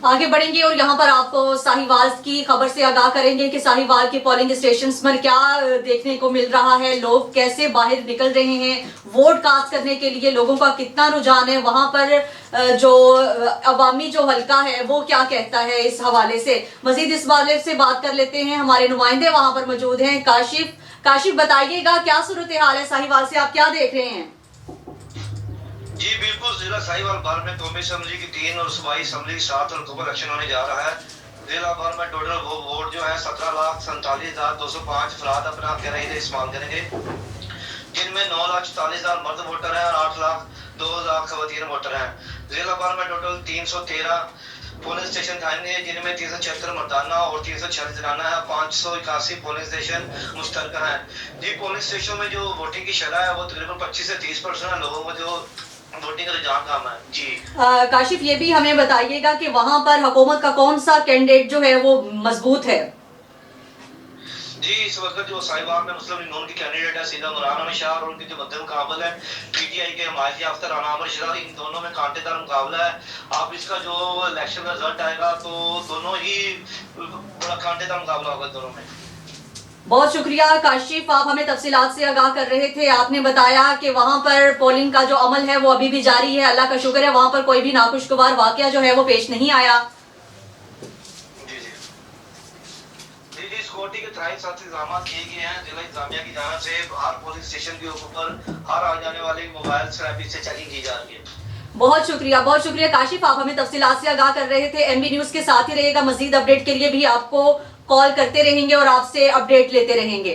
आगे बढ़ेंगे और यहाँ पर आपको साहिवाल की खबर से आगाह करेंगे कि साहिवाल के पोलिंग स्टेशंस पर क्या देखने को मिल रहा है, लोग कैसे बाहर निकल रहे हैं, वोट कास्ट करने के लिए लोगों का कितना रुझान है, वहाँ पर जो अवामी जो हल्का है वो क्या कहता है इस हवाले से। मजीद इस हवाले से बात कर लेते हैं, हमारे नुमाइंदे वहाँ पर मौजूद हैं। काशिफ बताइएगा क्या सूरत हाल है साहिवाल से, आप क्या देख रहे हैं? जी बिल्कुल, जिला साहिवाल भर में कौमी असम्बली की 3 और सूबाई असम्बली की 7 अक्टूबर इलेक्शन होने जा रहा है। जिला भर में टोटल वोट जो है 17,47,205 अफराद अपना गहराई इस्तेमाल करेंगे, जिनमें 9,44,000 मर्द वोटर हैं और 8,02,000 खवातीन वोटर हैं। जिला भर में टोटल 313 पोलिंग स्टेशन थाने, जिनमें 376 मर्दाना और 346 जनाना है। 581 पोलिंग स्टेशन मुश्तरका है। जी, पोलिंग स्टेशन में जो वोटिंग की शरह है वो तकरीबन 25 से 30% लोगों को जो वोटिंग का रुझान कम है। जी काशिफ, ये भी हमें बताइएगा कि वहाँ पर हुकूमत का कौन सा कैंडिडेट जो है वो मजबूत है? जी, इस वक्त जो साहिवाल में मुस्लिम लीग नून की कैंडिडेट है सीधा नूरान अहमद शाह, और उनके जो मद्दे मुकाबल है पीटीआई के हमायत याफ्ता राना अमर शरार, इन दोनों में कांटेदार मुकाबला है। अब इसका जो इलेक्शन का रिजल्ट आएगा तो दोनों ही बड़ा कांटेदार मुकाबला होगा दोनों में। बहुत शुक्रिया काशिफ, आप हमें तफसीलात से आगाह कर रहे थे। आपने बताया कि वहाँ पर पोलिंग का जो अमल है वो अभी भी जारी है, अल्लाह का शुक्र है वहाँ पर कोई भी नाखुशगवार वाकया जो है वो पेश नहीं आया। सिक्योरिटी के तहत सख्त इंतजाम किए गए हैं। जिला इंतजामिया की जानिब से हर पोलिंग स्टेशन के ऊपर हर आ जाने वाले मोबाइल स्क्रैपिंग से चेकिंग की जा रही है। बहुत शुक्रिया काशिफ, आप हमें तफसीलात से आगाह कर रहे थे। एमबी न्यूज के साथ ही रहेगा, मजीद अपडेट के लिए भी आपको कॉल करते रहेंगे और आपसे अपडेट लेते रहेंगे।